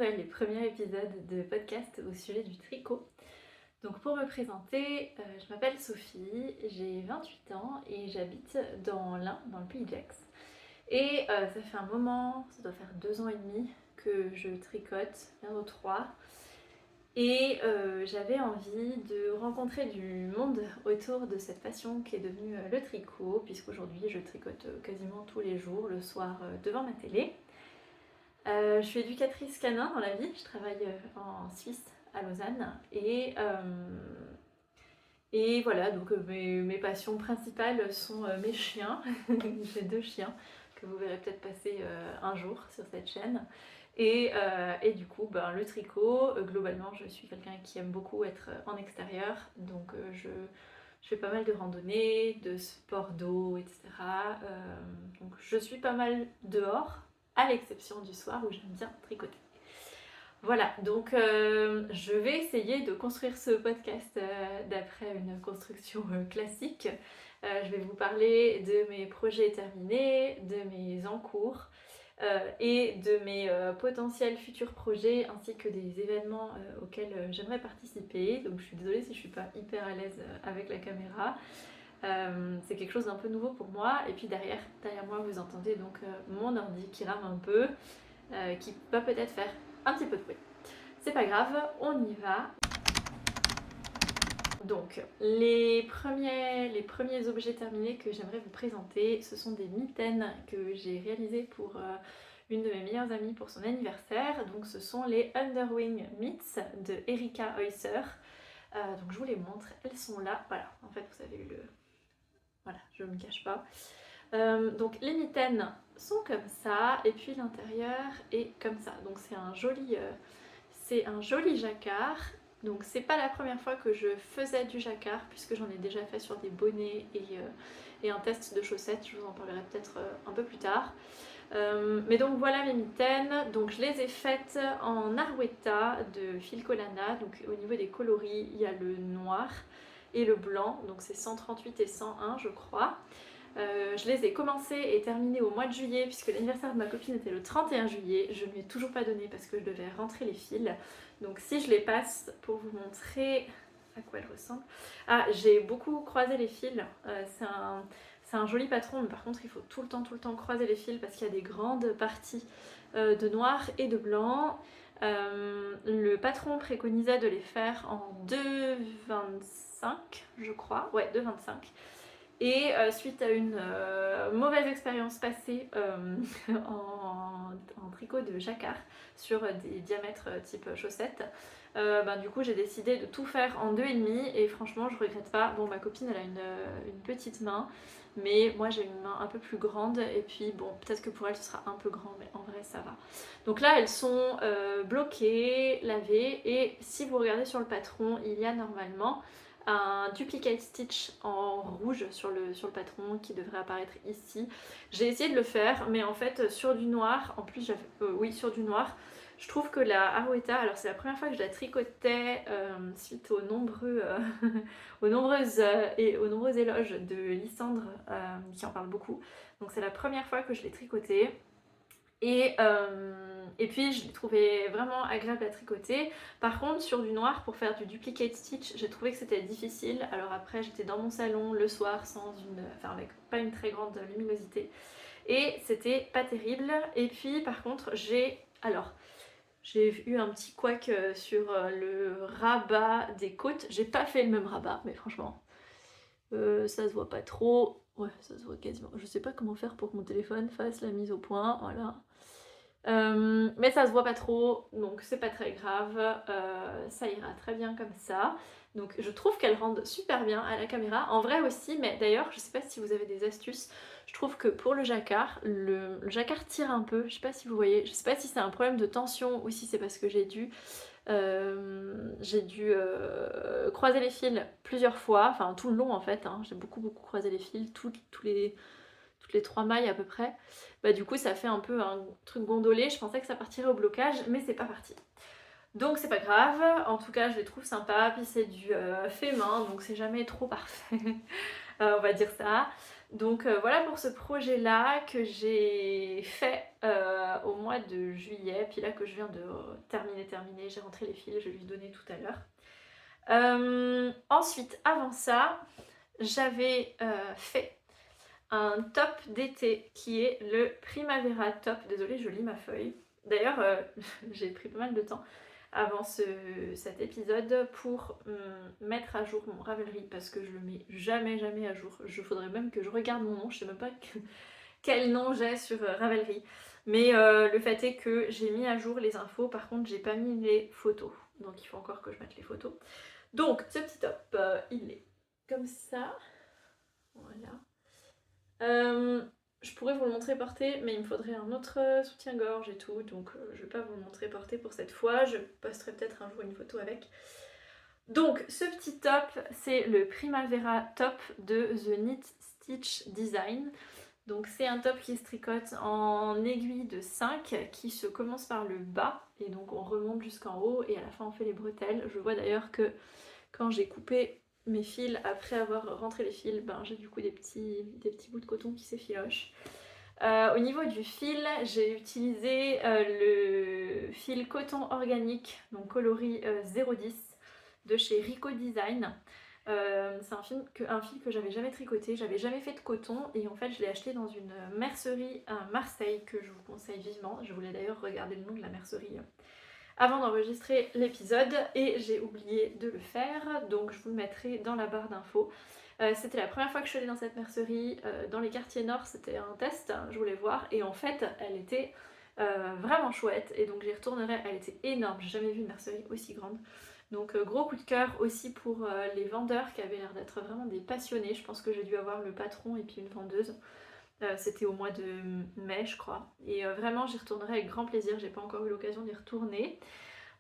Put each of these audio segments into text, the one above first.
nouvel et premier épisode de podcast au sujet du tricot. Donc pour me présenter, je m'appelle Sophie, j'ai 28 ans et j'habite dans l'Ain, dans le Pays de Gex. Et ça fait un moment, ça doit faire 2 ans et demi que je tricote, bientôt 3. Et j'avais envie de rencontrer du monde autour de cette passion qui est devenue le tricot, puisqu'aujourd'hui je tricote quasiment tous les jours, le soir devant ma télé. Je suis éducatrice canin dans la vie, je travaille en Suisse, à Lausanne, et voilà, donc mes passions principales sont mes chiens. J'ai 2 chiens que vous verrez peut-être passer un jour sur cette chaîne. Et du coup, le tricot, globalement, je suis quelqu'un qui aime beaucoup être en extérieur, donc je fais pas mal de randonnées, de sport d'eau, etc. Donc je suis pas mal dehors, à l'exception du soir où j'aime bien tricoter. Voilà, donc je vais essayer de construire ce podcast d'après une construction classique. Je vais vous parler de mes projets terminés, de mes en cours et de mes potentiels futurs projets ainsi que des événements auxquels j'aimerais participer. Donc je suis désolée si je suis pas hyper à l'aise avec la caméra. C'est quelque chose d'un peu nouveau pour moi. Et puis derrière moi vous entendez donc mon ordi qui rame un peu, qui va peut-être faire un petit peu de bruit. C'est pas grave, on y va. Donc les premiers objets terminés que j'aimerais vous présenter, ce sont des mitaines que j'ai réalisées pour une de mes meilleures amies pour son anniversaire. Donc ce sont les Underwing Mitts de Erika Heusser. Donc je vous les montre, elles sont là. Voilà, en fait vous avez eu le... Voilà, je ne me cache pas. Donc les mitaines sont comme ça, et puis l'intérieur est comme ça. Donc c'est un joli jacquard. Donc c'est pas la première fois que je faisais du jacquard, puisque j'en ai déjà fait sur des bonnets et un test de chaussettes. Je vous en parlerai peut-être un peu plus tard. Mais donc voilà mes mitaines. Donc je les ai faites en Arwetta de Filcolana. Donc au niveau des coloris, il y a le noir et le blanc. Donc c'est 138 et 101 je crois. Je les ai commencés et terminés au mois de juillet, puisque l'anniversaire de ma copine était le 31 juillet. Je ne lui ai toujours pas donné parce que je devais rentrer les fils. Donc si je les passe pour vous montrer à quoi elles ressemblent. Ah, j'ai beaucoup croisé les fils. C'est un joli patron, mais par contre il faut tout le temps croiser les fils parce qu'il y a des grandes parties de noir et de blanc. Le patron préconisait de les faire en 2,25 je crois. Ouais, 2,25. Et suite à une mauvaise expérience passée en tricot de jacquard sur des diamètres type chaussettes, du coup j'ai décidé de tout faire en 2,5 et franchement je regrette pas. Bon, ma copine elle a une petite main, mais moi j'ai une main un peu plus grande et puis bon, peut-être que pour elle ce sera un peu grand, mais en vrai ça va. Donc là elles sont bloquées, lavées, et si vous regardez sur le patron, il y a normalement un duplicate stitch en rouge sur le patron qui devrait apparaître ici. J'ai essayé de le faire, mais en fait sur du noir, en plus oui, sur du noir, je trouve que la Arwetta, alors c'est la première fois que je la tricotais suite aux aux nombreuses et aux nombreux éloges de Lysandre qui en parle beaucoup. Donc c'est la première fois que je l'ai tricotée. Et puis je l'ai trouvé vraiment agréable à tricoter. Par contre sur du noir, pour faire du duplicate stitch, j'ai trouvé que c'était difficile. Alors après j'étais dans mon salon le soir avec pas une très grande luminosité et c'était pas terrible. Et puis par contre j'ai eu un petit couac sur le rabat des côtes. J'ai pas fait le même rabat, mais franchement ça se voit pas trop. Ouais, ça se voit quasiment. Je sais pas comment faire pour que mon téléphone fasse la mise au point, voilà. Mais ça se voit pas trop, donc c'est pas très grave, ça ira très bien comme ça. Donc je trouve qu'elles rendent super bien à la caméra, en vrai aussi, mais d'ailleurs je sais pas si vous avez des astuces. Je trouve que pour le jacquard tire un peu, je sais pas si vous voyez, je sais pas si c'est un problème de tension ou si c'est parce que j'ai dû croiser les fils plusieurs fois, enfin tout le long en fait, hein. J'ai beaucoup croisé les fils, toutes les 3 mailles à peu près. Du coup ça fait un peu un truc gondolé. Je pensais que ça partirait au blocage, mais c'est pas parti. Donc c'est pas grave, en tout cas je les trouve sympas, puis c'est du fait main, donc c'est jamais trop parfait. on va dire ça. Donc voilà pour ce projet-là que j'ai fait au mois de juillet, puis là que je viens de terminer, j'ai rentré les fils, je vais lui donner tout à l'heure. Ensuite, avant ça, j'avais fait un top d'été qui est le Primavera Top. Désolée, je lis ma feuille. D'ailleurs, j'ai pris pas mal de temps avant cet épisode pour mettre à jour mon Ravelry parce que je le mets jamais à jour. Il faudrait même que je regarde mon nom, je sais même pas quel nom j'ai sur Ravelry. Mais le fait est que j'ai mis à jour les infos, par contre j'ai pas mis les photos. Donc il faut encore que je mette les photos. Donc ce petit top, il est comme ça. Voilà. Je pourrais vous le montrer porté, mais il me faudrait un autre soutien-gorge et tout, donc je vais pas vous le montrer porté pour cette fois, je posterai peut-être un jour une photo avec. Donc ce petit top, c'est le Primavera Top de The Knit Stitch Design. Donc c'est un top qui se tricote en aiguille de 5, qui se commence par le bas, et donc on remonte jusqu'en haut, et à la fin on fait les bretelles. Je vois d'ailleurs que quand j'ai coupé mes fils, après avoir rentré les fils, ben, j'ai du coup des petits bouts de coton qui s'effilochent. Au niveau du fil, j'ai utilisé le fil coton organique, donc coloris 010 de chez Rico Design. C'est un fil que j'avais jamais tricoté, j'avais jamais fait de coton et en fait je l'ai acheté dans une mercerie à Marseille que je vous conseille vivement. Je voulais d'ailleurs regarder le nom de la mercerie avant d'enregistrer l'épisode et j'ai oublié de le faire, donc je vous le mettrai dans la barre d'infos. C'était la première fois que je suis allée dans cette mercerie, dans les quartiers nord, c'était un test, je voulais voir, et en fait elle était vraiment chouette, et donc j'y retournerai, elle était énorme, j'ai jamais vu une mercerie aussi grande. Donc gros coup de cœur aussi pour les vendeurs qui avaient l'air d'être vraiment des passionnés, je pense que j'ai dû avoir le patron et puis une vendeuse. C'était au mois de mai je crois, et vraiment j'y retournerai avec grand plaisir, j'ai pas encore eu l'occasion d'y retourner.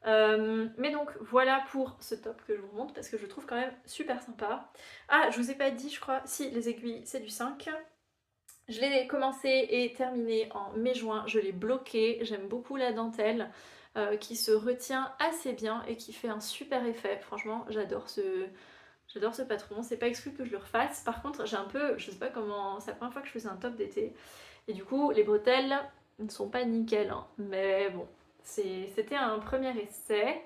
Mais donc voilà pour ce top que je vous montre parce que je le trouve quand même super sympa. Ah, je vous ai pas dit je crois, si les aiguilles c'est du 5. Je l'ai commencé et terminé en mai-juin, je l'ai bloqué, j'aime beaucoup la dentelle qui se retient assez bien et qui fait un super effet. Franchement j'adore ce patron, c'est pas exclu que je le refasse. Par contre j'ai un peu, je sais pas comment, c'est la première fois que je faisais un top d'été et du coup les bretelles ne sont pas nickel hein. Mais bon, c'était un premier essai.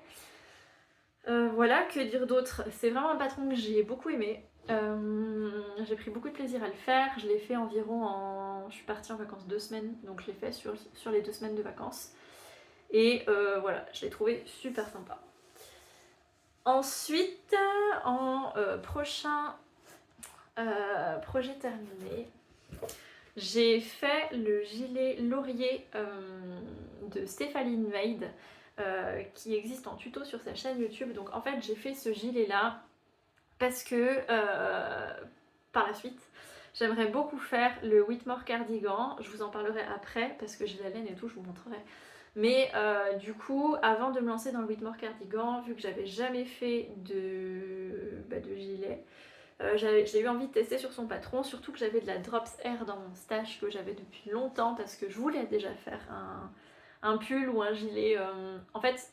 Voilà, que dire d'autre? C'est vraiment un patron que j'ai beaucoup aimé. J'ai pris beaucoup de plaisir à le faire. Je l'ai fait environ en... Je suis partie en vacances 2 semaines, donc je l'ai fait sur les 2 semaines de vacances. Et voilà, je l'ai trouvé super sympa. Ensuite, en prochain projet terminé, j'ai fait le gilet laurier de Stéphanie Maid qui existe en tuto sur sa chaîne YouTube. Donc en fait j'ai fait ce gilet là parce que par la suite j'aimerais beaucoup faire le Whitmore cardigan. Je vous en parlerai après parce que j'ai la laine et tout, je vous montrerai. Mais du coup, avant de me lancer dans le Whitmore cardigan, vu que j'avais jamais fait de gilet, j'ai eu envie de tester sur son patron, surtout que j'avais de la Drops Air dans mon stash que j'avais depuis longtemps parce que je voulais déjà faire un pull ou un gilet. En fait,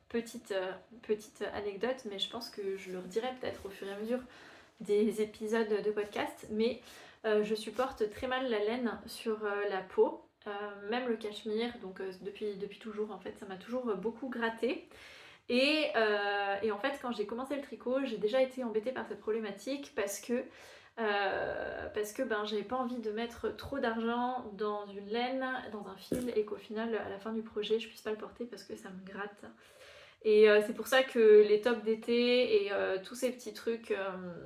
petite anecdote, mais je pense que je le redirai peut-être au fur et à mesure des épisodes de podcast, mais je supporte très mal la laine sur la peau. Même le cachemire, donc depuis toujours en fait, ça m'a toujours beaucoup gratté. Et en fait, quand j'ai commencé le tricot, j'ai déjà été embêtée par cette problématique parce que ben, j'avais pas envie de mettre trop d'argent dans une laine, dans un fil, et qu'au final, à la fin du projet, je puisse pas le porter parce que ça me gratte. Et c'est pour ça que les tops d'été et tous ces petits trucs,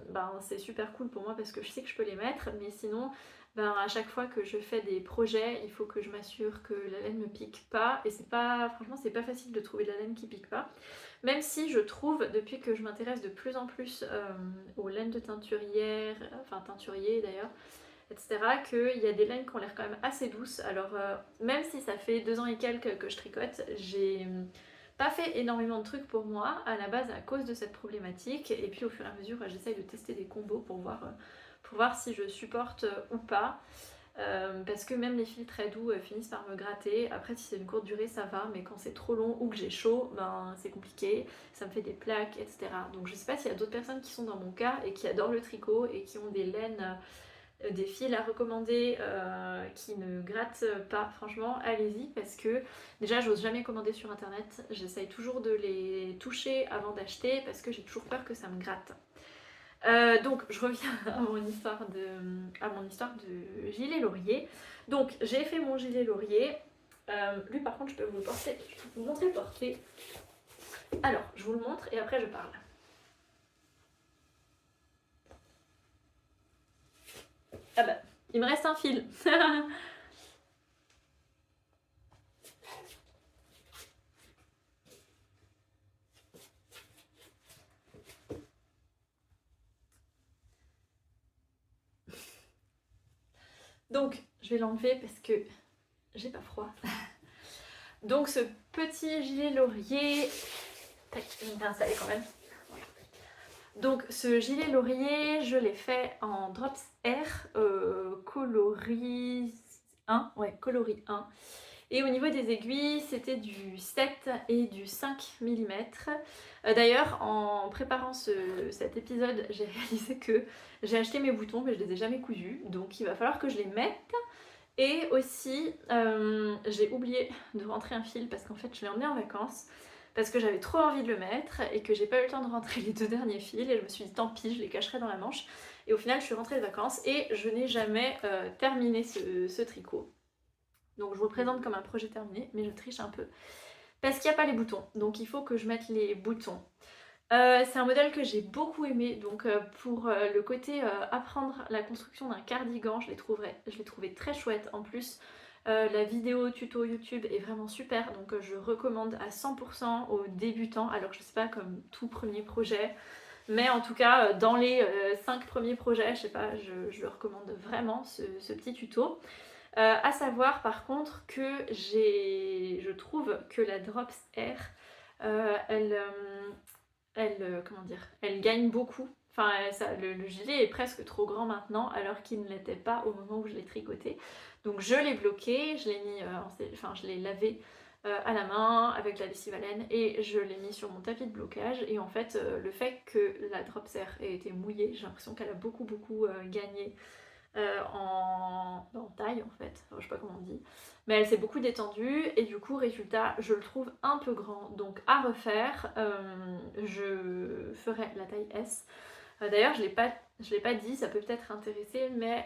ben, c'est super cool pour moi parce que je sais que je peux les mettre, mais sinon, ben, à chaque fois que je fais des projets, il faut que je m'assure que la laine ne pique pas, et franchement c'est pas facile de trouver de la laine qui pique pas, même si je trouve, depuis que je m'intéresse de plus en plus aux laines de teinturière, enfin teinturier d'ailleurs, etc., qu'il y a des laines qui ont l'air quand même assez douces. Alors même si ça fait 2 ans et quelques que je tricote, j'ai pas fait énormément de trucs pour moi à la base à cause de cette problématique, et puis au fur et à mesure j'essaye de tester des combos pour voir si je supporte ou pas. parce que même les fils très doux finissent par me gratter. Après si c'est une courte durée ça va, mais quand c'est trop long ou que j'ai chaud, ben c'est compliqué, ça me fait des plaques, etc. Donc je sais pas s'il y a d'autres personnes qui sont dans mon cas et qui adorent le tricot et qui ont des laines, des fils à recommander qui ne grattent pas. Franchement allez-y, parce que déjà j'ose jamais commander sur internet, j'essaye toujours de les toucher avant d'acheter parce que j'ai toujours peur que ça me gratte. Donc je reviens à mon histoire de gilet laurier. Donc j'ai fait mon gilet laurier. Lui par contre je peux vous le porter, je peux vous montrer le porter. Alors je vous le montre et après je parle. Ah bah il me reste un fil. Donc je vais l'enlever parce que j'ai pas froid. Donc ce petit gilet laurier, tac, je vais m'installer quand même. Donc ce gilet laurier, je l'ai fait en Drops R, coloris 1, ouais, coloris 1. Et au niveau des aiguilles, c'était du 7 et du 5 mm. D'ailleurs, en préparant cet épisode, j'ai réalisé que j'ai acheté mes boutons, mais je les ai jamais cousus. Donc il va falloir que je les mette. Et aussi, j'ai oublié de rentrer un fil parce qu'en fait, je l'ai emmené en vacances. Parce que j'avais trop envie de le mettre et que j'ai pas eu le temps de rentrer les 2 derniers fils. Et je me suis dit, tant pis, je les cacherai dans la manche. Et au final, je suis rentrée de vacances et je n'ai jamais terminé ce tricot. Donc je vous le présente comme un projet terminé, mais je triche un peu. Parce qu'il n'y a pas les boutons, donc il faut que je mette les boutons. C'est un modèle que j'ai beaucoup aimé, donc pour le côté apprendre la construction d'un cardigan, je l'ai trouvé très chouette. En plus, la vidéo tuto YouTube est vraiment super, donc je recommande à 100% aux débutants, alors je sais pas, comme tout premier projet, mais en tout cas dans les 5 premiers projets, je sais pas, je le recommande vraiment ce petit tuto. À savoir par contre que je trouve que la Drops R, comment dire, elle gagne beaucoup. Enfin, le gilet est presque trop grand maintenant, alors qu'il ne l'était pas au moment où je l'ai tricoté. Donc je l'ai bloqué, je l'ai mis, enfin je l'ai lavé à la main avec la lessive à laine et je l'ai mis sur mon tapis de blocage. Et en fait, le fait que la Drops R ait été mouillée, j'ai l'impression qu'elle a beaucoup gagné en taille en fait, enfin, je sais pas comment on dit, mais elle s'est beaucoup détendue et du coup résultat je le trouve un peu grand, donc à refaire. Je ferai la taille S. D'ailleurs je l'ai pas dit, ça peut peut-être intéresser, mais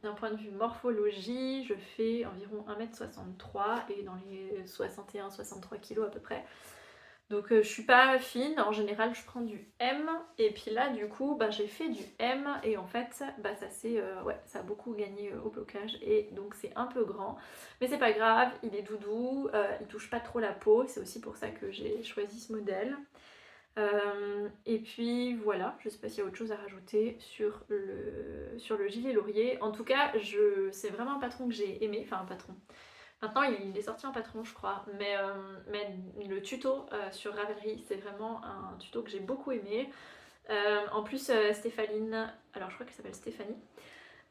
d'un point de vue morphologie je fais environ 1m63 et dans les 61-63 kg à peu près. Donc je suis pas fine, en général je prends du M et puis là du coup bah, j'ai fait du M et en fait bah, ça a beaucoup gagné au blocage et donc c'est un peu grand, mais c'est pas grave, il est doudou, il touche pas trop la peau, c'est aussi pour ça que j'ai choisi ce modèle. Et puis voilà, je sais pas s'il y a autre chose à rajouter sur le gilet laurier. En tout cas c'est vraiment un patron que j'ai aimé, enfin un patron. Maintenant, il est sorti en patron, je crois, mais le tuto sur Ravelry, c'est vraiment un tuto que j'ai beaucoup aimé. En plus, Stéphaline, alors je crois qu'elle s'appelle Stéphanie,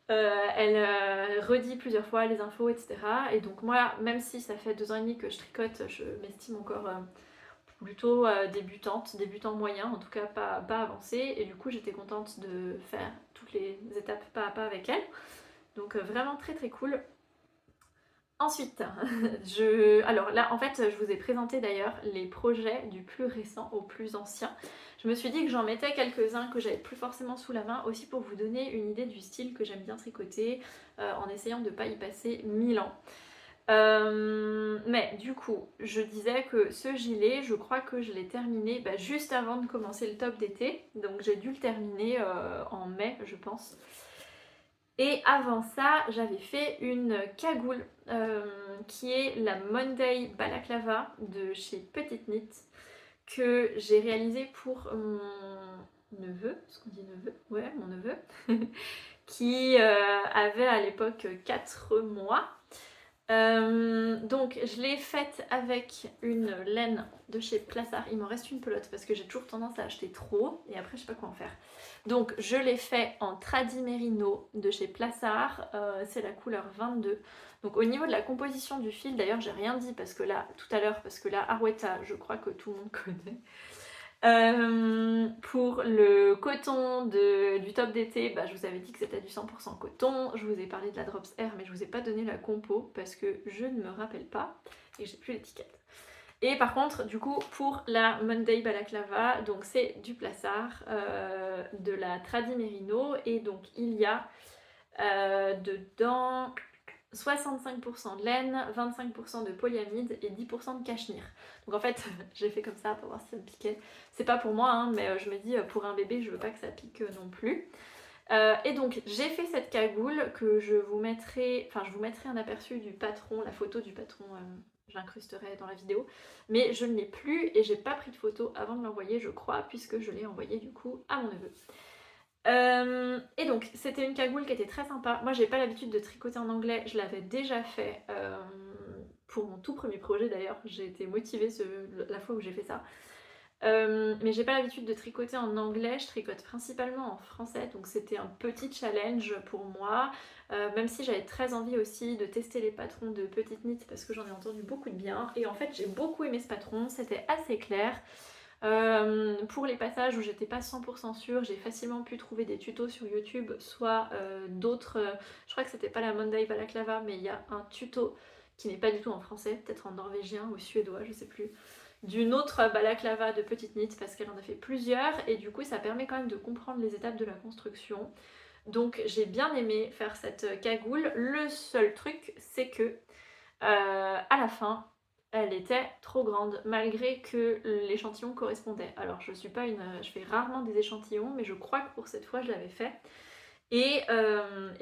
elle redit plusieurs fois les infos, etc. Et donc moi, même si ça fait 2 ans et demi que je tricote, je m'estime encore plutôt débutant moyen, en tout cas pas avancée. Et du coup, j'étais contente de faire toutes les étapes pas à pas avec elle. Donc vraiment très très cool. Ensuite, alors là en fait je vous ai présenté d'ailleurs les projets du plus récent au plus ancien. Je me suis dit que j'en mettais quelques-uns que j'avais plus forcément sous la main, aussi pour vous donner une idée du style que j'aime bien tricoter, en essayant de ne pas y passer 1000 ans. Mais du coup, je disais que ce gilet, je crois que je l'ai terminé juste avant de commencer le top d'été, donc j'ai dû le terminer en mai je pense. Et avant ça, j'avais fait une cagoule qui est la Monday Balaclava de chez Petite Knit que j'ai réalisée pour mon neveu, est-ce qu'on dit neveu? Ouais, mon neveu, qui avait à l'époque 4 mois. Donc je l'ai faite avec une laine de chez Plassard. Il m'en reste une pelote parce que j'ai toujours tendance à acheter trop et après je sais pas quoi en faire. Donc je l'ai fait en Tradi Merino de chez Plassard. C'est la couleur 22. Donc au niveau de la composition du fil, d'ailleurs j'ai rien dit parce que là, tout à l'heure, parce que là Arwetta, je crois que tout le monde connaît. Pour le coton du top d'été, bah, je vous avais dit que c'était du 100% coton. Je vous ai parlé de la Drops Air, mais je vous ai pas donné la compo parce que je ne me rappelle pas et j'ai plus l'étiquette. Et par contre, du coup, pour la Monday Balaclava, donc c'est du Plassard, de la Tradi Merino, et donc il y a dedans 65% de laine, 25% de polyamide et 10% de cachemire. Donc en fait, j'ai fait comme ça pour voir si ça me piquait. C'est pas pour moi, hein, mais je me dis pour un bébé, je veux pas que ça pique non plus. Et donc j'ai fait cette cagoule que je vous mettrai un aperçu du patron, la photo du patron, j'incrusterai dans la vidéo, mais je ne l'ai plus et j'ai pas pris de photo avant de l'envoyer, je crois, puisque je l'ai envoyé du coup à mon neveu. Et donc c'était une cagoule qui était très sympa. Moi j'ai pas l'habitude de tricoter en anglais, je l'avais déjà fait pour mon tout premier projet d'ailleurs. J'ai été motivée la fois où j'ai fait ça. Mais j'ai pas l'habitude de tricoter en anglais, je tricote principalement en français, donc c'était un petit challenge pour moi, même si j'avais très envie aussi de tester les patrons de Petite Knit parce que j'en ai entendu beaucoup de bien, et en fait j'ai beaucoup aimé ce patron, c'était assez clair. Pour les passages où j'étais pas 100% sûre, j'ai facilement pu trouver des tutos sur YouTube, soit d'autres, je crois que c'était pas la Monday Balaclava, mais il y a un tuto qui n'est pas du tout en français, peut-être en norvégien ou suédois, je sais plus, d'une autre balaclava de Petite Knit parce qu'elle en a fait plusieurs et du coup ça permet quand même de comprendre les étapes de la construction. Donc j'ai bien aimé faire cette cagoule. Le seul truc c'est que à la fin elle était trop grande malgré que l'échantillon correspondait. Alors je fais rarement des échantillons mais je crois que pour cette fois je l'avais fait. Et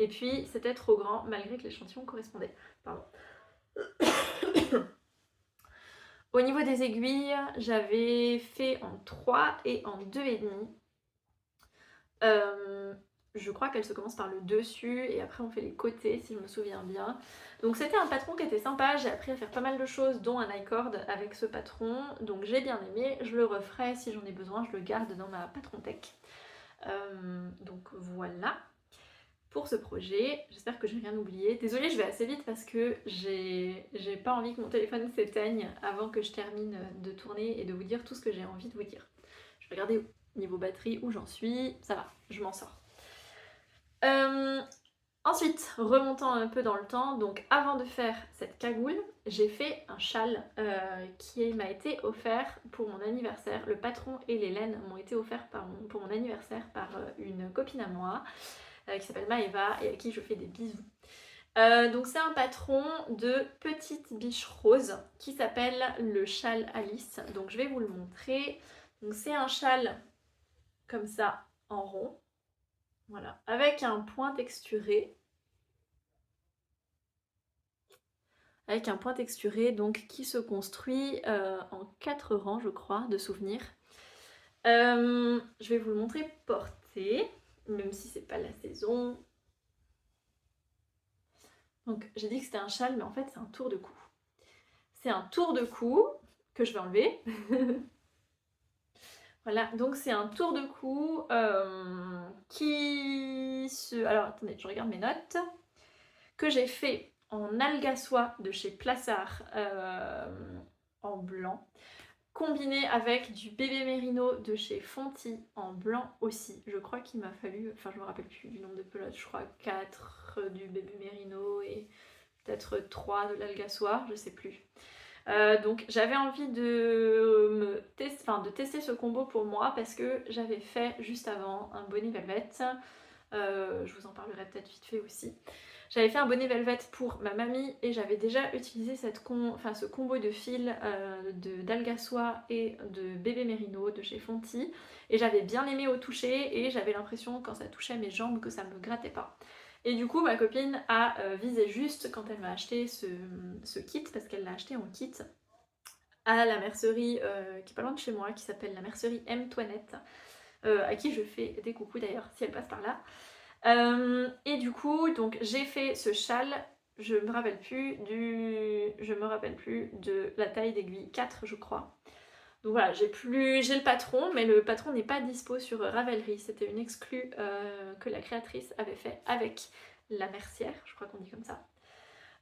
puis c'était trop grand malgré que l'échantillon correspondait. Pardon. Au niveau des aiguilles, j'avais fait en 3 et en 2,5. Je crois qu'elle se commence par le dessus et après on fait les côtés si je me souviens bien. Donc c'était un patron qui était sympa, j'ai appris à faire pas mal de choses dont un i-cord avec ce patron. Donc j'ai bien aimé, je le referai si j'en ai besoin, je le garde dans ma patron tech. Donc voilà pour ce projet. J'espère que j'ai rien oublié. Désolée, je vais assez vite parce que j'ai pas envie que mon téléphone s'éteigne avant que je termine de tourner et de vous dire tout ce que j'ai envie de vous dire. Je vais regarder au niveau batterie où j'en suis. Ça va, je m'en sors. Ensuite, remontant un peu dans le temps, donc avant de faire cette cagoule, j'ai fait un châle qui m'a été offert pour mon anniversaire. Le patron et les laines m'ont été offerts pour mon anniversaire par une copine à moi qui s'appelle Maëva et à qui je fais des bisous. Donc c'est un patron de petite biche rose qui s'appelle le châle Alice. Donc je vais vous le montrer. Donc c'est un châle comme ça en rond. Voilà, avec un point texturé. Avec un point texturé donc qui se construit en 4 rangs je crois de souvenirs. Je vais vous le montrer porté, même si c'est pas la saison. Donc j'ai dit que c'était un châle, mais en fait c'est un tour de cou. C'est un tour de cou que je vais enlever. Voilà, donc c'est un tour de cou qui se... Alors attendez, je regarde mes notes. Que j'ai fait en alga soie de chez Plassard en blanc. Combiné avec du bébé mérino de chez Fonty en blanc aussi. Je crois qu'il m'a fallu, enfin je me rappelle plus du nombre de pelotes, je crois 4 du bébé mérino et peut-être 3 de l'alga soie, je sais plus. Donc j'avais envie de tester ce combo pour moi parce que j'avais fait juste avant un bonnet velvet. Je vous en parlerai peut-être vite fait aussi. J'avais fait un bonnet velvet pour ma mamie et j'avais déjà utilisé ce combo de fils d'alga soie et de bébé mérino de chez Fonty et j'avais bien aimé au toucher et j'avais l'impression quand ça touchait mes jambes que ça me grattait pas. Et du coup ma copine a visé juste quand elle m'a acheté ce kit, parce qu'elle l'a acheté en kit à la mercerie qui est pas loin de chez moi, qui s'appelle la mercerie M. Toinette, à qui je fais des coucous d'ailleurs si elle passe par là. Et du coup, donc j'ai fait ce châle. je me rappelle plus de la taille d'aiguille, 4 je crois. Donc voilà, j'ai le patron, mais le patron n'est pas dispo sur Ravelry. C'était une exclue que la créatrice avait fait avec la mercière, je crois qu'on dit comme ça.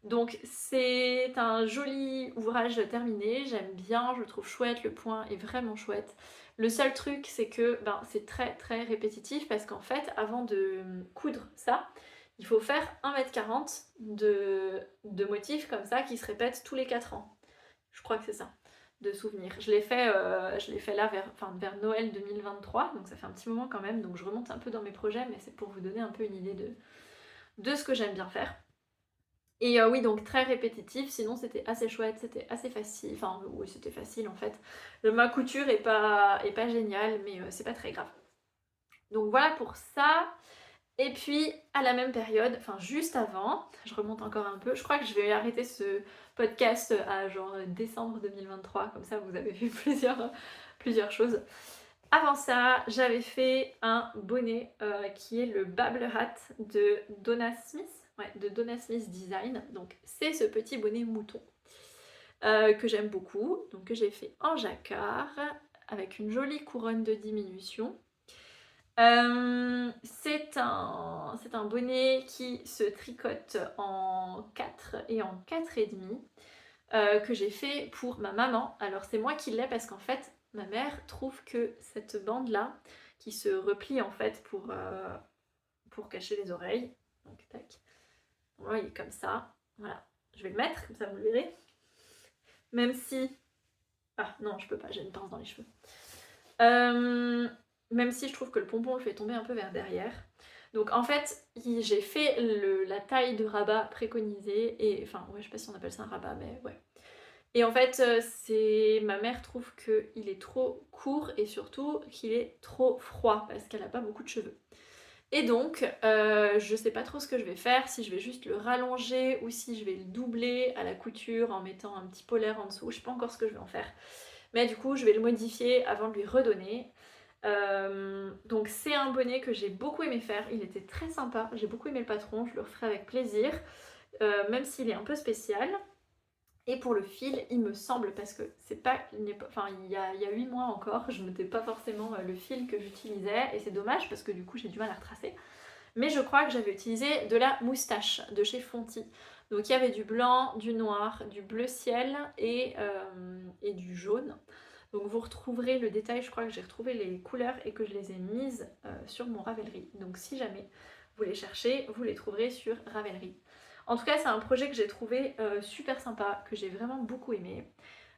Donc c'est un joli ouvrage terminé, j'aime bien, je le trouve chouette, le point est vraiment chouette. Le seul truc c'est que c'est très très répétitif parce qu'en fait avant de coudre ça, il faut faire 1,40 m de motifs comme ça qui se répètent tous les 4 ans. Je crois que c'est ça, de souvenirs. Je l'ai fait là vers Noël 2023, donc ça fait un petit moment quand même, donc je remonte un peu dans mes projets, mais c'est pour vous donner un peu une idée de ce que j'aime bien faire. Et oui, donc très répétitif, sinon c'était assez chouette, c'était assez facile, enfin oui c'était facile en fait. Ma couture est pas géniale, mais c'est pas très grave. Donc voilà pour ça. Et puis à la même période, enfin juste avant, je remonte encore un peu, je crois que je vais arrêter ce podcast à genre décembre 2023, comme ça vous avez vu plusieurs choses. Avant ça, j'avais fait un bonnet qui est le Babble Hat de Donna Smith. Ouais, de Donna Smith Design. Donc c'est ce petit bonnet mouton que j'aime beaucoup. Donc que j'ai fait en jacquard avec une jolie couronne de diminution. C'est un bonnet qui se tricote en 4 et en 4,5 que j'ai fait pour ma maman. Alors c'est moi qui l'ai parce qu'en fait ma mère trouve que cette bande là qui se replie en fait pour cacher les oreilles, donc tac, voilà, il est comme ça, voilà, je vais le mettre comme ça vous le verrez, même si, ah non je peux pas, j'ai une pince dans les cheveux, même si je trouve que le pompon le fait tomber un peu vers derrière. Donc en fait j'ai fait la taille de rabat préconisée, et enfin ouais je sais pas si on appelle ça un rabat mais ouais. Et en fait, ma mère trouve qu'il est trop court et surtout qu'il est trop froid parce qu'elle n'a pas beaucoup de cheveux. Et donc, je sais pas trop ce que je vais faire, si je vais juste le rallonger ou si je vais le doubler à la couture en mettant un petit polaire en dessous. Je sais pas encore ce que je vais en faire. Mais du coup, je vais le modifier avant de lui redonner. Donc c'est un bonnet que j'ai beaucoup aimé faire, il était très sympa, j'ai beaucoup aimé le patron, je le referai avec plaisir, même s'il est un peu spécial. Et pour le fil, il me semble, parce que c'est pas, enfin il y a 8 mois encore, je notais pas forcément le fil que j'utilisais, et c'est dommage parce que du coup j'ai du mal à retracer. Mais je crois que j'avais utilisé de la moustache de chez Fonty. Donc il y avait du blanc, du noir, du bleu ciel et du jaune. Donc vous retrouverez le détail, je crois que j'ai retrouvé les couleurs et que je les ai mises sur mon Ravelry. Donc si jamais vous les cherchez, vous les trouverez sur Ravelry. En tout cas, c'est un projet que j'ai trouvé super sympa, que j'ai vraiment beaucoup aimé.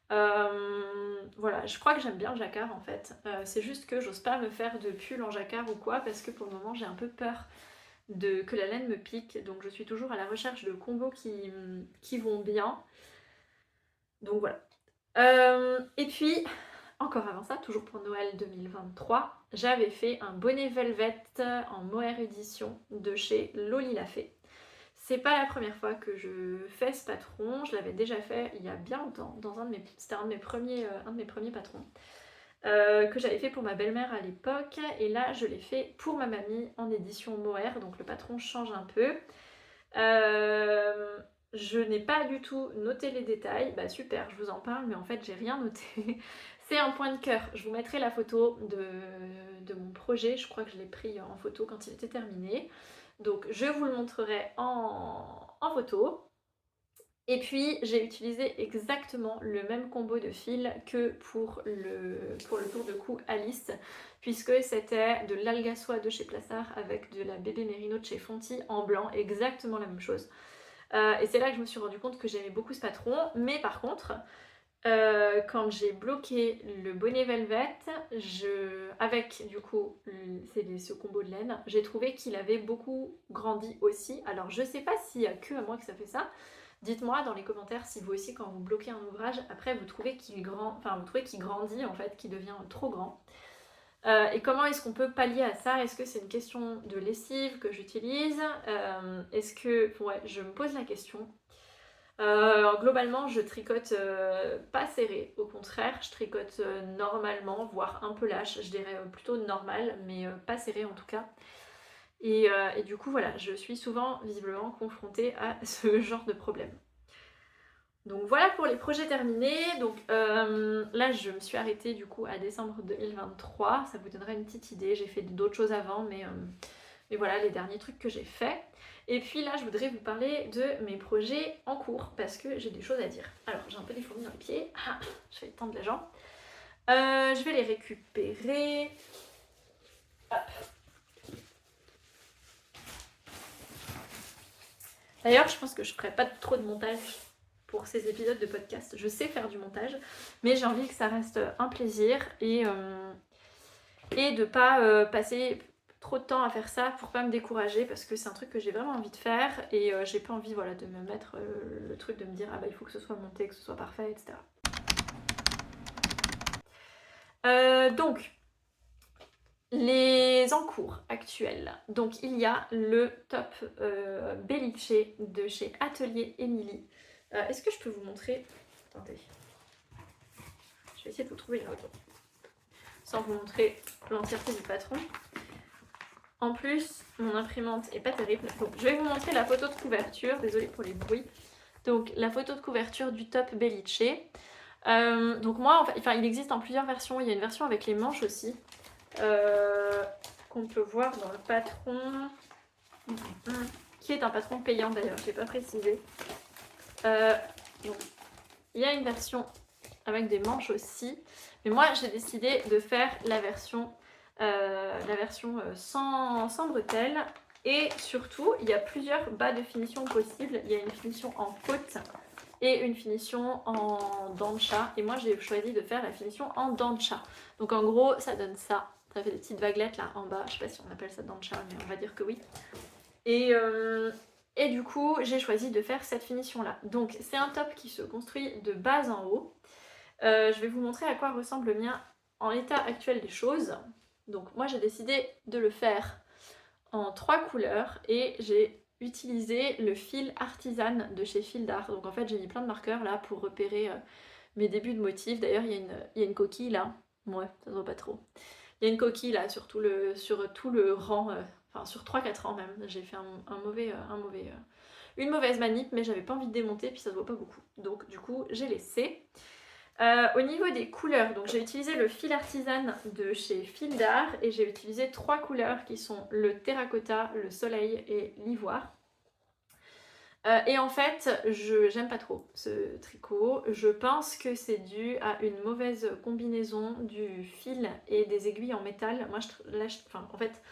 Voilà, je crois que j'aime bien le jacquard en fait. C'est juste que j'ose pas me faire de pull en jacquard ou quoi, parce que pour le moment j'ai un peu peur que la laine me pique. Donc je suis toujours à la recherche de combos qui vont bien. Donc voilà. Et puis, encore avant ça, toujours pour Noël 2023, j'avais fait un bonnet velvet en mohair édition de chez Loli Lafay. C'est pas la première fois que je fais ce patron, je l'avais déjà fait il y a bien longtemps, c'était un de mes premiers patrons, que j'avais fait pour ma belle-mère à l'époque, et là je l'ai fait pour ma mamie en édition mohair, donc le patron change un peu. Je n'ai pas du tout noté les détails, bah super, je vous en parle, mais en fait j'ai rien noté. C'est un point de cœur, je vous mettrai la photo de mon projet, je crois que je l'ai pris en photo quand il était terminé. Donc je vous le montrerai en photo. Et puis j'ai utilisé exactement le même combo de fil que pour le tour de cou Alice, puisque c'était de l'alga soie de chez Plassard avec de la bébé mérino de chez Fonty en blanc, exactement la même chose. Et c'est là que je me suis rendu compte que j'aimais beaucoup ce patron, mais par contre, quand j'ai bloqué le bonnet velvet, avec du coup ce combo de laine, j'ai trouvé qu'il avait beaucoup grandi aussi. Alors je sais pas s'il y a que à moi que ça fait ça. Dites-moi dans les commentaires si vous aussi, quand vous bloquez un ouvrage, après vous trouvez qu'il grandit en fait, qu'il devient trop grand. Et comment est-ce qu'on peut pallier à ça? Est-ce que c'est une question de lessive que j'utilise? Est-ce que... Ouais, je me pose la question. Globalement, je tricote pas serré, au contraire, je tricote normalement, voire un peu lâche, je dirais plutôt normal, mais pas serré en tout cas. Et du coup voilà, je suis souvent visiblement confrontée à ce genre de problème. Donc voilà pour les projets terminés. Donc là je me suis arrêtée du coup à décembre 2023. Ça vous donnera une petite idée. J'ai fait d'autres choses avant, mais voilà les derniers trucs que j'ai faits. Et puis là je voudrais vous parler de mes projets en cours parce que j'ai des choses à dire. Alors j'ai un peu des fourmis dans les pieds. Ah, je vais étendre les jambes. Je vais les récupérer. Hop. D'ailleurs je pense que je ferai pas trop de montage pour ces épisodes de podcast. Je sais faire du montage, mais j'ai envie que ça reste un plaisir et de pas passer trop de temps à faire ça pour pas me décourager parce que c'est un truc que j'ai vraiment envie de faire et j'ai pas envie voilà, de me mettre le truc de me dire ah bah il faut que ce soit monté, que ce soit parfait, etc. Donc, les encours actuels. Donc il y a le top Bellice de chez Atelier Émilie. Est-ce que je peux vous montrer? Attendez. Je vais essayer de vous trouver une photo. Sans vous montrer l'entièreté du patron. En plus, mon imprimante est pas terrible. Donc je vais vous montrer la photo de couverture. Désolée pour les bruits. Donc la photo de couverture du top Bellice. Donc moi, enfin, il existe en plusieurs versions. Il y a une version avec les manches aussi. Qu'on peut voir dans le patron. Qui est un patron payant d'ailleurs, je n'ai pas précisé. Donc, il y a une version avec des manches aussi. Mais moi, j'ai décidé de faire la version sans bretelles. Et surtout, il y a plusieurs bas de finition possibles. Il y a une finition en côte et une finition en dent de chat. Et moi, j'ai choisi de faire la finition en dent de chat. Donc en gros, ça donne ça. Ça fait des petites vaguelettes là en bas. Je sais pas si on appelle ça dent de chat, mais on va dire que oui. Et du coup, j'ai choisi de faire cette finition-là. Donc, c'est un top qui se construit de bas en haut. Je vais vous montrer à quoi ressemble le mien en l'état actuel des choses. Donc, moi, j'ai décidé de le faire en 3 couleurs et j'ai utilisé le fil artisan de chez Fil d'Art. Donc, en fait, j'ai mis plein de marqueurs là pour repérer mes débuts de motifs. D'ailleurs, il y a une coquille là. Ouais, ça se voit pas trop. Il y a une coquille là sur tout le rang. Enfin, sur 3-4 ans même, j'ai fait une mauvaise manip, mais j'avais pas envie de démonter, puis ça se voit pas beaucoup. Donc du coup, j'ai laissé. Au niveau des couleurs, donc j'ai utilisé le fil artisan de chez Fil d'Art et j'ai utilisé 3 couleurs qui sont le terracotta, le soleil et l'ivoire. Et en fait, j'aime pas trop ce tricot. Je pense que c'est dû à une mauvaise combinaison du fil et des aiguilles en métal. Moi, en fait,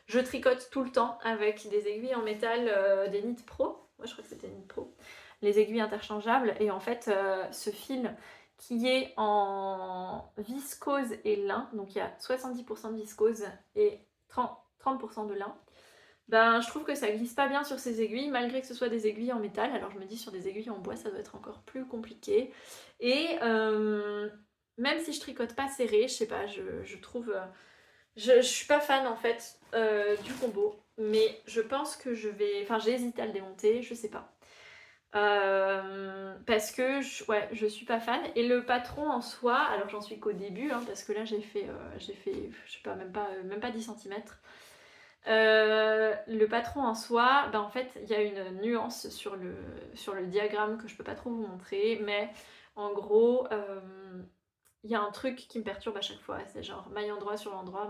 je tricote tout le temps avec des aiguilles en métal, des Knit Pro. Moi, je crois que c'était Knit Pro. Les aiguilles interchangeables. Et en fait, ce fil qui est en viscose et lin, donc il y a 70% de viscose et 30% de lin, ben, je trouve que ça glisse pas bien sur ces aiguilles, malgré que ce soit des aiguilles en métal. Alors je me dis sur des aiguilles en bois, ça doit être encore plus compliqué. Et même si je tricote pas serré, je sais pas, je trouve... je suis pas fan en fait du combo, mais je pense que je vais... Enfin, j'ai hésité à le démonter, je sais pas. Parce que je suis pas fan. Et le patron en soi, alors j'en suis qu'au début, hein, parce que là j'ai fait, je sais pas, même pas 10 cm. Le patron en soi, ben en fait il y a une nuance sur le diagramme que je peux pas trop vous montrer, mais en gros il y a un truc qui me perturbe à chaque fois, c'est genre maille endroit sur endroit,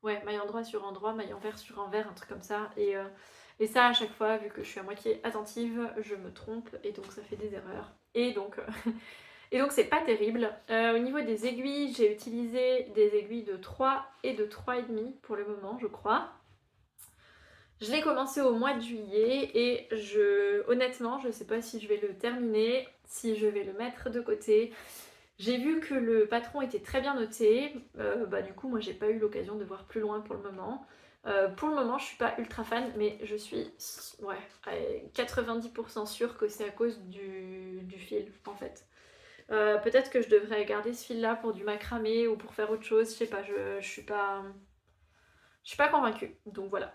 maille endroit sur endroit, maille envers sur envers, un truc comme ça, et ça à chaque fois, vu que je suis à moitié attentive, je me trompe et donc ça fait des erreurs. Et donc c'est pas terrible. Au niveau des aiguilles, j'ai utilisé des aiguilles de 3 et de 3,5 pour le moment, je crois. Je l'ai commencé au mois de juillet et honnêtement, je sais pas si je vais le terminer, si je vais le mettre de côté. J'ai vu que le patron était très bien noté. Du coup, moi, j'ai pas eu l'occasion de voir plus loin pour le moment. Pour le moment, je suis pas ultra fan, mais je suis 90% sûre que c'est à cause du fil, en fait. Peut-être que je devrais garder ce fil-là pour du macramé ou pour faire autre chose. Je sais pas, je suis pas convaincue. Donc voilà.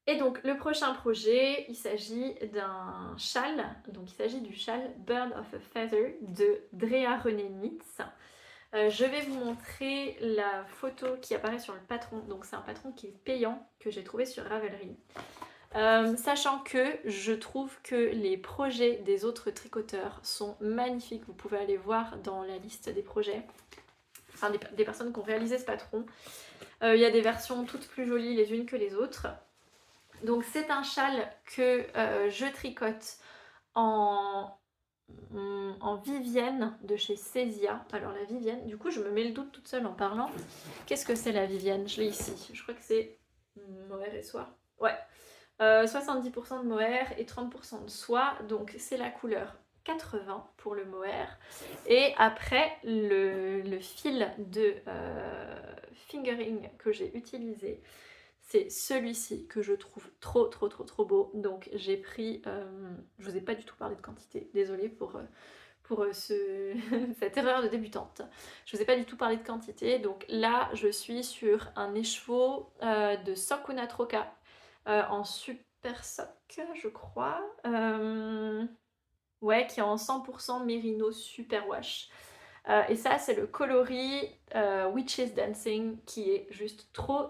Et donc le prochain projet, il s'agit d'un châle, donc il s'agit du châle Bird of a Feather de Drea René Nitz. Je vais vous montrer la photo qui apparaît sur le patron. Donc c'est un patron qui est payant que j'ai trouvé sur Ravelry. Sachant que je trouve que les projets des autres tricoteurs sont magnifiques. Vous pouvez aller voir dans la liste des projets, enfin des personnes qui ont réalisé ce patron. Il y a des versions toutes plus jolies les unes que les autres. Donc c'est un châle que je tricote en Vivienne de chez Césia. Alors la Vivienne, du coup je me mets le doute toute seule en parlant. Qu'est-ce que c'est la Vivienne? Je l'ai ici. Je crois que c'est mohair et soie. Ouais. 70% de mohair et 30% de soie. Donc c'est la couleur 80 pour le mohair. Et après le fil de fingering que j'ai utilisé, c'est celui-ci que je trouve trop beau. Donc j'ai pris, je vous ai pas du tout parlé de quantité, désolée pour cette erreur de débutante. Je vous ai pas du tout parlé de quantité, donc là je suis sur un écheveau de Sakuna Troca en super sock, je crois. Ouais, qui est en 100% mérino super wash. Et ça c'est le coloris Witches Dancing qui est juste trop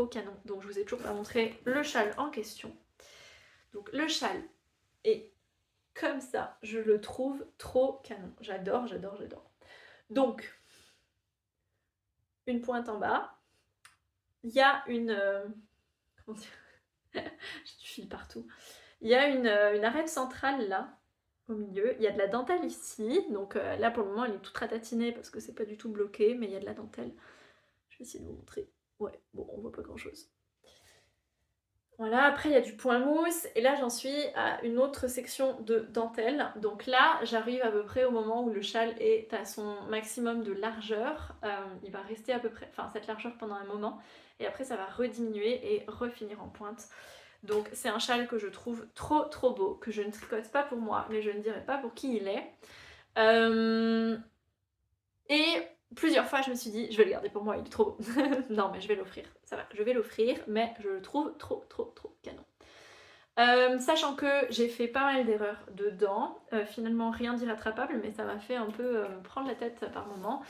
canon. Donc je vous ai toujours pas montré le châle en question. Donc le châle est comme ça, je le trouve trop canon. J'adore. Donc une pointe en bas, il y a une comment dire j'ai du fil partout. Il y a une arête centrale là au milieu, il y a de la dentelle ici, donc là pour le moment elle est toute ratatinée parce que c'est pas du tout bloqué, mais il y a de la dentelle. Je vais essayer de vous montrer. Ouais, bon, on voit pas grand chose. Voilà, après il y a du point mousse, et là j'en suis à une autre section de dentelle. Donc là, j'arrive à peu près au moment où le châle est à son maximum de largeur. Il va rester à peu près, enfin cette largeur pendant un moment, et après ça va rediminuer et refinir en pointe. Donc c'est un châle que je trouve trop beau, que je ne tricote pas pour moi, mais je ne dirais pas pour qui il est. Et plusieurs fois je me suis dit, je vais le garder pour moi, il est trop beau. Non mais je vais l'offrir, ça va, je vais l'offrir, mais je le trouve trop canon. Sachant que j'ai fait pas mal d'erreurs dedans, finalement rien d'irrattrapable, mais ça m'a fait un peu prendre la tête par moment.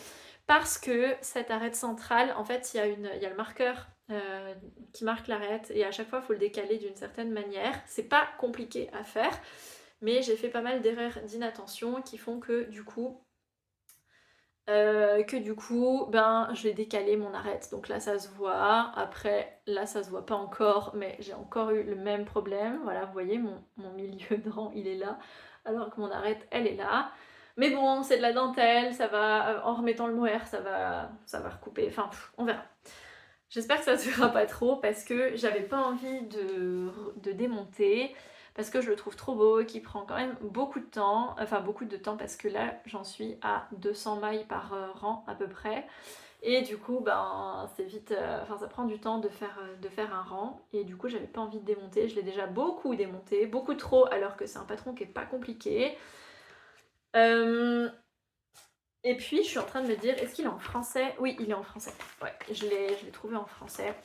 Parce que cette arête centrale, en fait, il y a le marqueur qui marque l'arête, et à chaque fois il faut le décaler d'une certaine manière. C'est pas compliqué à faire, mais j'ai fait pas mal d'erreurs d'inattention qui font que du coup, ben, je vais décaler mon arête. Donc là ça se voit, après là ça se voit pas encore, mais j'ai encore eu le même problème. Voilà, vous voyez mon milieu de rang il est là, alors que mon arête elle est là. Mais bon, c'est de la dentelle, ça va, en remettant le mohair, ça va recouper, enfin on verra. J'espère que ça ne durera pas trop parce que j'avais pas envie de démonter, parce que je le trouve trop beau, qui prend quand même beaucoup de temps, enfin beaucoup de temps parce que là j'en suis à 200 mailles par rang à peu près. Et du coup, ben, c'est vite, enfin ça prend du temps de faire un rang, et du coup j'avais pas envie de démonter, je l'ai déjà beaucoup démonté, beaucoup trop, alors que c'est un patron qui est pas compliqué. Et puis je suis en train de me dire, est-ce qu'il est en français? Oui, il est en français, ouais, je l'ai trouvé en français.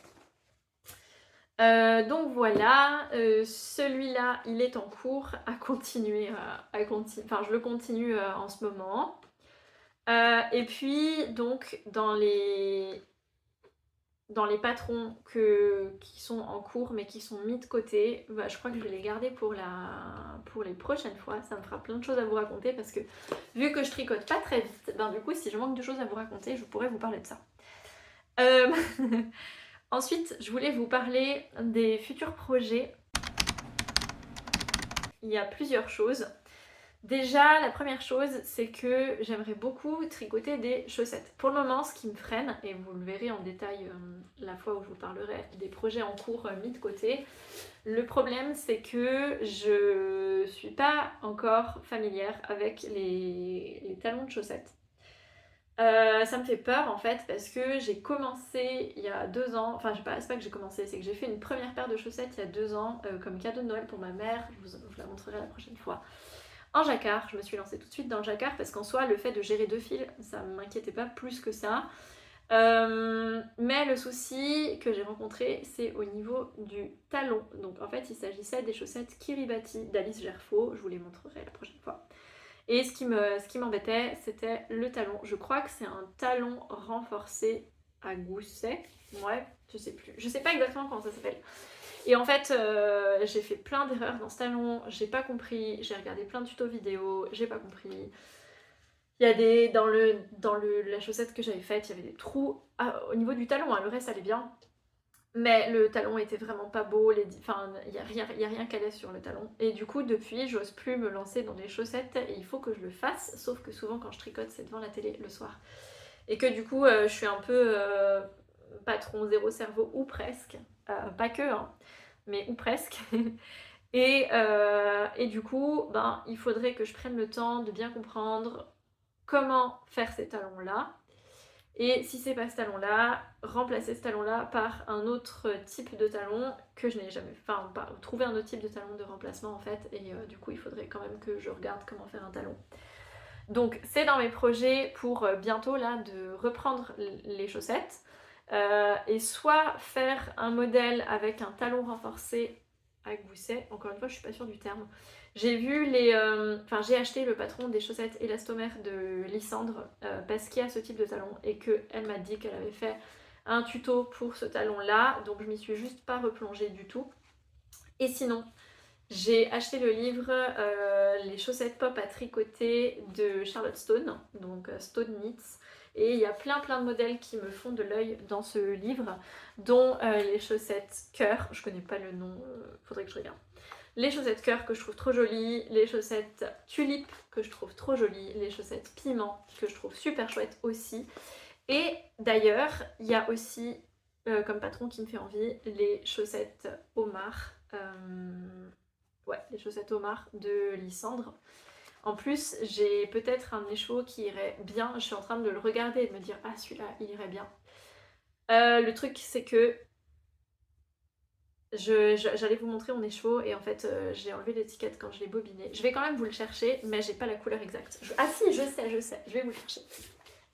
Donc voilà, celui-là il est en cours à continuer, enfin je le continue en ce moment. Et puis donc dans les patrons qui sont en cours mais qui sont mis de côté, bah, je crois que je vais les garder pour les prochaines fois. Ça me fera plein de choses à vous raconter, parce que vu que je tricote pas très vite, ben du coup si je manque de choses à vous raconter, je pourrais vous parler de ça. Ensuite, je voulais vous parler des futurs projets. Il y a plusieurs choses. Déjà, la première chose, c'est que j'aimerais beaucoup tricoter des chaussettes. Pour le moment, ce qui me freine, et vous le verrez en détail la fois où je vous parlerai des projets en cours mis de côté, le problème c'est que je suis pas encore familière avec les talons de chaussettes. Ça me fait peur en fait, parce que j'ai commencé il y a 2 ans, enfin c'est pas que j'ai commencé, c'est que j'ai fait une première paire de chaussettes il y a 2 ans comme cadeau de Noël pour ma mère, je vous la montrerai la prochaine fois. En jacquard, je me suis lancée tout de suite dans le jacquard parce qu'en soi le fait de gérer 2 fils, ça ne m'inquiétait pas plus que ça. Mais le souci que j'ai rencontré, c'est au niveau du talon. Donc en fait il s'agissait des chaussettes Kiribati d'Alice Gerfaux, je vous les montrerai la prochaine fois. Et ce qui m'embêtait, c'était le talon. Je crois que c'est un talon renforcé à gousset. Ouais, je sais plus. Je sais pas exactement comment ça s'appelle. Et en fait, j'ai fait plein d'erreurs dans ce talon, j'ai pas compris, j'ai regardé plein de tutos vidéo, j'ai pas compris. Il y a des... la chaussette que j'avais faite, il y avait des trous au niveau du talon, hein, le reste allait bien. Mais le talon était vraiment pas beau, enfin, il y a rien qui allait sur le talon. Et du coup, depuis, j'ose plus me lancer dans des chaussettes et il faut que je le fasse. Sauf que souvent, quand je tricote, c'est devant la télé le soir. Et que du coup, je suis un peu patron zéro cerveau, ou presque. Pas que, hein, mais ou presque. Et du coup, ben, il faudrait que je prenne le temps de bien comprendre comment faire ces talons-là. Et si c'est pas ce talon-là, remplacer ce talon-là par un autre type de talon que je n'ai jamais... Enfin, trouver un autre type de talon de remplacement en fait. Et du coup, il faudrait quand même que je regarde comment faire un talon. Donc c'est dans mes projets pour bientôt là de reprendre les chaussettes. Et soit faire un modèle avec un talon renforcé à gousset, encore une fois je suis pas sûre du terme. J'ai vu j'ai acheté le patron des chaussettes élastomères de Lysandre parce qu'il y a ce type de talon et qu'elle m'a dit qu'elle avait fait un tuto pour ce talon là, donc je m'y suis juste pas replongée du tout. Et sinon, j'ai acheté le livre Les chaussettes pop à tricoter de Charlotte Stone, donc Stone Knits. Et il y a plein de modèles qui me font de l'œil dans ce livre, dont les chaussettes cœur, je connais pas le nom, faudrait que je regarde. Les chaussettes cœur que je trouve trop jolies, les chaussettes tulipe que je trouve trop jolies, les chaussettes piment que je trouve super chouettes aussi. Et d'ailleurs, il y a aussi, comme patron qui me fait envie, les chaussettes homard. Ouais, les chaussettes homard de Lysandre. En plus, j'ai peut-être un écheveau qui irait bien. Je suis en train de le regarder et de me dire « Ah, celui-là, il irait bien ». Le truc, c'est que j'allais vous montrer mon écheveau et en fait, j'ai enlevé l'étiquette quand je l'ai bobiné. Je vais quand même vous le chercher, mais j'ai pas la couleur exacte. Ah si, je sais, je vais vous le chercher.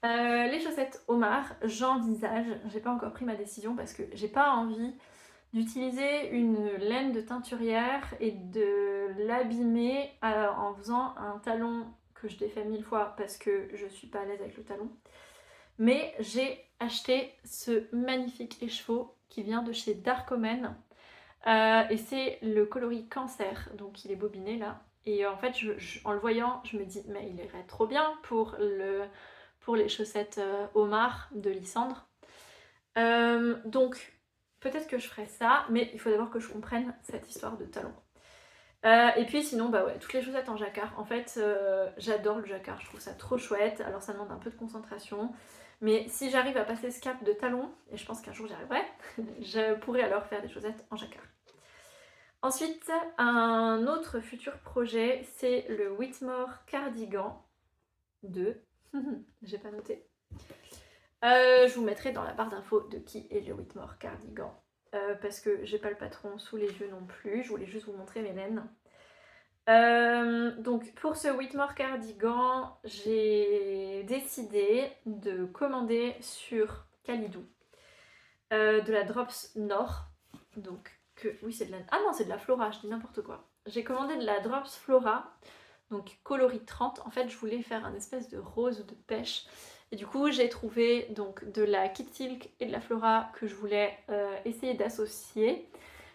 Les chaussettes homard, j'envisage, j'ai pas encore pris ma décision parce que j'ai pas envie d'utiliser une laine de teinturière et de l'abîmer en faisant un talon que je défais 1000 fois parce que je suis pas à l'aise avec le talon. Mais j'ai acheté ce magnifique écheveau qui vient de chez Dark Omen et c'est le coloris cancer, donc il est bobiné là. Et en fait, en le voyant, je me dis, mais il irait trop bien pour les chaussettes homard de Lysandre. Donc, peut-être que je ferai ça, mais il faut d'abord que je comprenne cette histoire de talon. Et puis sinon, bah ouais, toutes les chaussettes en jacquard. En fait, j'adore le jacquard, je trouve ça trop chouette. Alors ça demande un peu de concentration. Mais si j'arrive à passer ce cap de talon, et je pense qu'un jour j'y arriverai, je pourrais alors faire des chaussettes en jacquard. Ensuite, un autre futur projet, c'est le Whitmore Cardigan 2. J'ai pas noté. Je vous mettrai dans la barre d'infos de qui est le Whitmore Cardigan. Parce que j'ai pas le patron sous les yeux non plus, je voulais juste vous montrer mes laines. Donc pour ce Whitmore Cardigan, j'ai décidé de commander sur Calidou de la Drops Nord. Donc oui, c'est de la... Ah non, c'est de la Flora, je dis n'importe quoi. J'ai commandé de la Drops Flora, donc coloris 30. En fait, je voulais faire un espèce de rose de pêche. Et du coup, j'ai trouvé donc de la Kid Silk et de la Flora que je voulais essayer d'associer.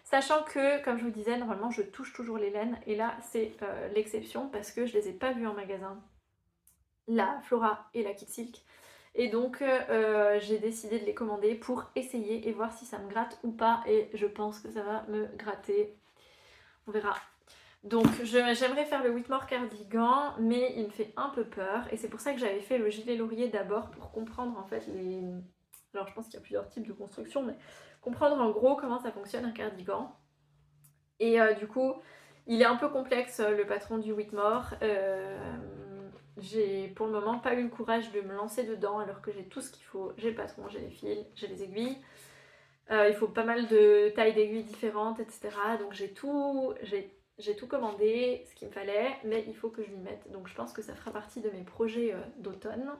Sachant que, comme je vous disais, normalement je touche toujours les laines et là c'est l'exception parce que je les ai pas vues en magasin, la Flora et la Kid Silk. Et donc j'ai décidé de les commander pour essayer et voir si ça me gratte ou pas et je pense que ça va me gratter. On verra. Donc j'aimerais faire le Whitmore Cardigan, mais il me fait un peu peur. Et c'est pour ça que j'avais fait le gilet laurier d'abord pour comprendre en fait les... Alors je pense qu'il y a plusieurs types de construction, mais comprendre en gros comment ça fonctionne un cardigan. Et du coup, il est un peu complexe le patron du Whitmore. J'ai pour le moment pas eu le courage de me lancer dedans alors que j'ai tout ce qu'il faut. J'ai le patron, j'ai les fils, j'ai les aiguilles. Il faut pas mal de tailles d'aiguilles différentes, etc. Donc j'ai tout commandé, ce qu'il me fallait, mais il faut que je m'y mette. Donc je pense que ça fera partie de mes projets d'automne.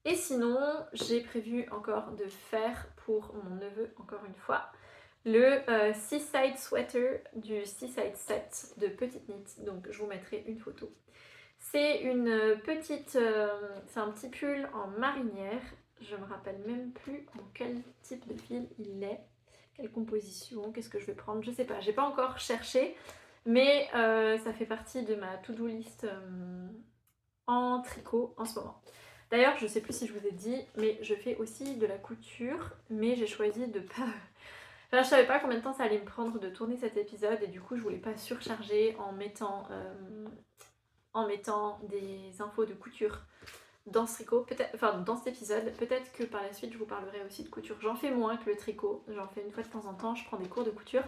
Et sinon, j'ai prévu encore de faire pour mon neveu, encore une fois, le Seaside Sweater du Seaside Set de Petite Knit. Donc je vous mettrai une photo. C'est c'est un petit pull en marinière. Je me rappelle même plus en quel type de fil il est, quelle composition, qu'est-ce que je vais prendre, je sais pas, j'ai pas encore cherché, mais ça fait partie de ma to-do list en tricot en ce moment. D'ailleurs, je sais plus si je vous ai dit, mais je fais aussi de la couture, mais j'ai choisi de pas... Enfin, je savais pas combien de temps ça allait me prendre de tourner cet épisode, et du coup, je voulais pas surcharger en mettant des infos de couture dans ce tricot, enfin dans cet épisode. Peut-être que par la suite je vous parlerai aussi de couture. J'en fais moins que le tricot, j'en fais une fois de temps en temps, je prends des cours de couture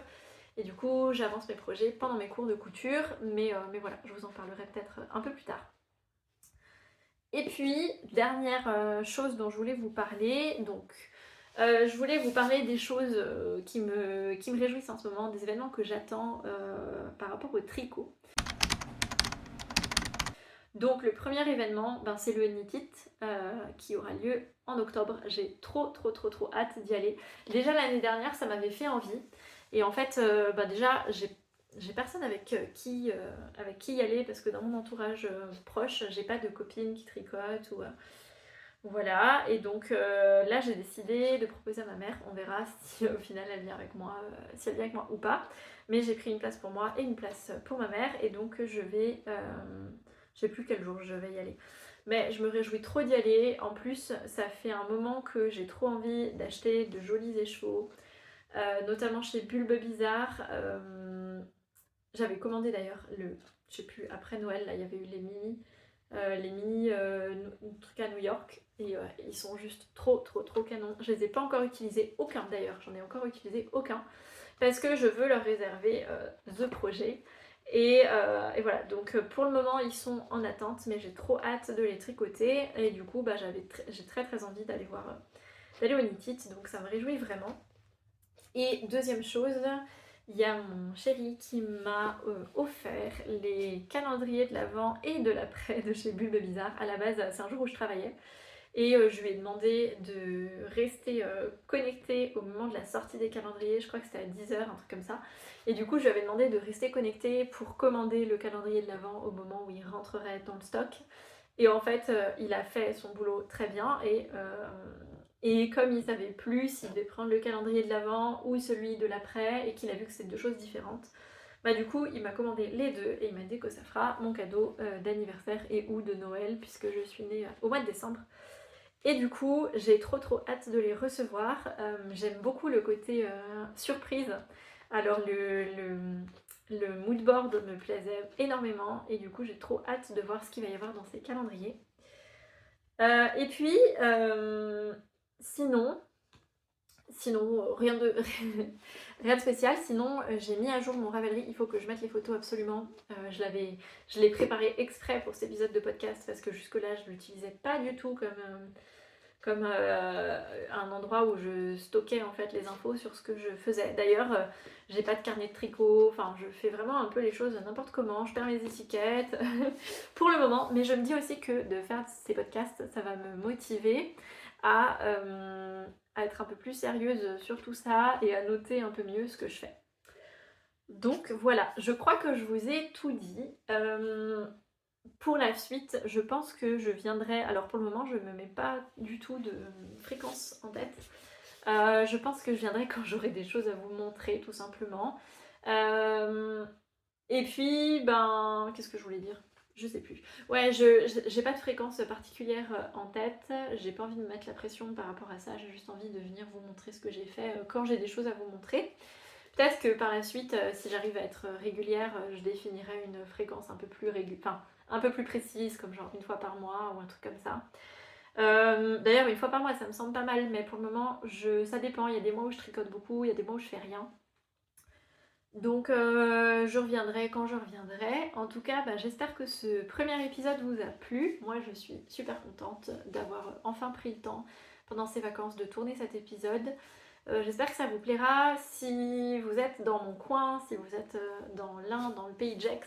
et du coup j'avance mes projets pendant mes cours de couture, mais voilà, je vous en parlerai peut-être un peu plus tard. Et puis, dernière chose dont je voulais vous parler, donc je voulais vous parler des choses qui me réjouissent en ce moment, des événements que j'attends par rapport au tricot. Donc le premier événement, ben, c'est le Knit It qui aura lieu en octobre. J'ai trop hâte d'y aller. Déjà l'année dernière, ça m'avait fait envie. Et en fait, ben, déjà, j'ai personne avec qui y aller parce que dans mon entourage proche, j'ai pas de copines qui tricotent ou voilà. Et donc là, j'ai décidé de proposer à ma mère. On verra si au final elle vient avec moi, si elle vient avec moi ou pas. Mais j'ai pris une place pour moi et une place pour ma mère. Et donc je vais... je sais plus quel jour je vais y aller. Mais je me réjouis trop d'y aller. En plus, ça fait un moment que j'ai trop envie d'acheter de jolis écheveaux. Notamment chez Bulbe Bizarre. J'avais commandé d'ailleurs je sais plus, après Noël, là il y avait eu les mini trucs à New York. Et ils sont juste trop canons. Je les ai pas encore utilisés, aucun d'ailleurs. J'en ai encore utilisé aucun. Parce que je veux leur réserver The Projet. Et voilà, donc pour le moment ils sont en attente, mais j'ai trop hâte de les tricoter. Et du coup, bah, j'ai très envie d'aller d'aller au Knit It, donc ça me réjouit vraiment. Et deuxième chose, il y a mon chéri qui m'a offert les calendriers de l'avant et de l'après de chez Bulbe Bizarre. À la base, c'est un jour où je travaillais. Et je lui ai demandé de rester connectée au moment de la sortie des calendriers, je crois que c'était à 10 h, un truc comme ça. Et du coup, je lui avais demandé de rester connectée pour commander le calendrier de l'avant au moment où il rentrerait dans le stock. Et en fait, il a fait son boulot très bien. Et comme il savait plus s'il devait prendre le calendrier de l'avant ou celui de l'après, et qu'il a vu que c'était deux choses différentes, bah du coup, il m'a commandé les deux et il m'a dit que ça fera mon cadeau d'anniversaire et ou de Noël, puisque je suis née au mois de décembre. Et du coup, j'ai trop hâte de les recevoir. J'aime beaucoup le côté surprise. Alors le moodboard me plaisait énormément et du coup j'ai trop hâte de voir ce qu'il va y avoir dans ces calendriers. Et puis sinon rien de rien de spécial. Sinon j'ai mis à jour mon Ravelry. Il faut que je mette les photos absolument. Je l'ai préparé exprès pour cet épisode de podcast parce que jusque là je l'utilisais pas du tout comme un endroit où je stockais en fait les infos sur ce que je faisais. D'ailleurs, j'ai pas de carnet de tricot, enfin je fais vraiment un peu les choses n'importe comment, je perds mes étiquettes pour le moment, mais je me dis aussi que de faire ces podcasts, ça va me motiver à être un peu plus sérieuse sur tout ça et à noter un peu mieux ce que je fais. Donc voilà, je crois que je vous ai tout dit. Pour la suite, je pense que je viendrai... Alors pour le moment, je ne me mets pas du tout de fréquence en tête. Je pense que je viendrai quand j'aurai des choses à vous montrer, tout simplement. Et puis, ben... Qu'est-ce que je voulais dire ? Je sais plus. Ouais, j'ai pas de fréquence particulière en tête. J'ai pas envie de me mettre la pression par rapport à ça. J'ai juste envie de venir vous montrer ce que j'ai fait quand j'ai des choses à vous montrer. Peut-être que par la suite, si j'arrive à être régulière, je définirai une fréquence un peu plus un peu plus précise, comme genre une fois par mois ou un truc comme ça. D'ailleurs, une fois par mois, ça me semble pas mal, mais pour le moment, ça dépend. Il y a des mois où je tricote beaucoup, il y a des mois où je fais rien. Donc, je reviendrai quand je reviendrai. En tout cas, bah, j'espère que ce premier épisode vous a plu. Moi, je suis super contente d'avoir enfin pris le temps pendant ces vacances de tourner cet épisode. J'espère que ça vous plaira. Si vous êtes dans mon coin, si vous êtes dans le pays de Gex,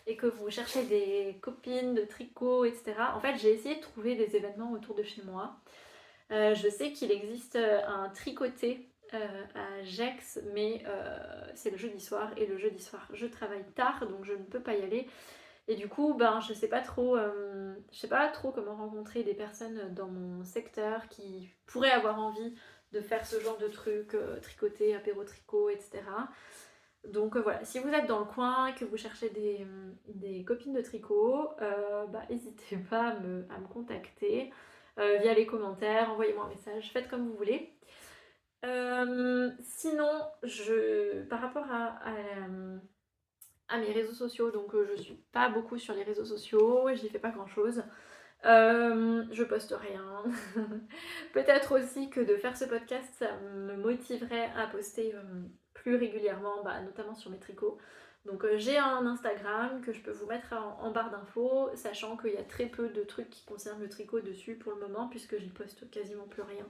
et que vous cherchez des copines de tricot, etc. En fait, j'ai essayé de trouver des événements autour de chez moi. Je sais qu'il existe un tricoté à Gex, mais c'est le jeudi soir, et le jeudi soir, je travaille tard, donc je ne peux pas y aller. Et du coup, ben, je sais pas trop comment rencontrer des personnes dans mon secteur qui pourraient avoir envie de faire ce genre de truc, tricoter, apéro tricot, etc. Donc voilà, si vous êtes dans le coin, que vous cherchez des copines de tricot, bah, n'hésitez pas à me contacter via les commentaires, envoyez-moi un message, faites comme vous voulez. Sinon, par rapport à mes réseaux sociaux, donc je suis pas beaucoup sur les réseaux sociaux, j'y fais pas grand chose. Je poste rien. Peut-être aussi que de faire ce podcast, ça me motiverait à poster plus régulièrement, bah, notamment sur mes tricots. Donc j'ai un Instagram que je peux vous mettre en barre d'infos, sachant qu'il y a très peu de trucs qui concernent le tricot dessus pour le moment, puisque j'y poste quasiment plus rien.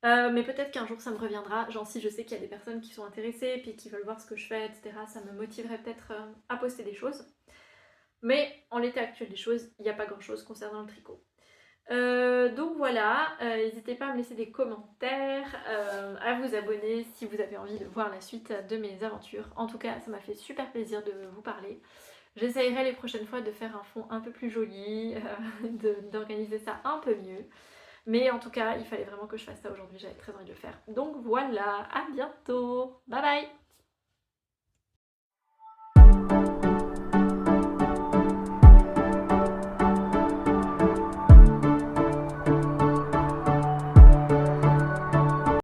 Mais peut-être qu'un jour ça me reviendra, genre si je sais qu'il y a des personnes qui sont intéressées, puis qui veulent voir ce que je fais, etc., ça me motiverait peut-être à poster des choses. Mais en l'état actuel des choses, il n'y a pas grand chose concernant le tricot. Donc voilà, n'hésitez pas à me laisser des commentaires, à vous abonner si vous avez envie de voir la suite de mes aventures. En tout cas, ça m'a fait super plaisir de vous parler. J'essayerai les prochaines fois de faire un fond un peu plus joli, d'organiser ça un peu mieux. Mais en tout cas, il fallait vraiment que je fasse ça aujourd'hui, j'avais très envie de le faire. Donc voilà, à bientôt, bye bye.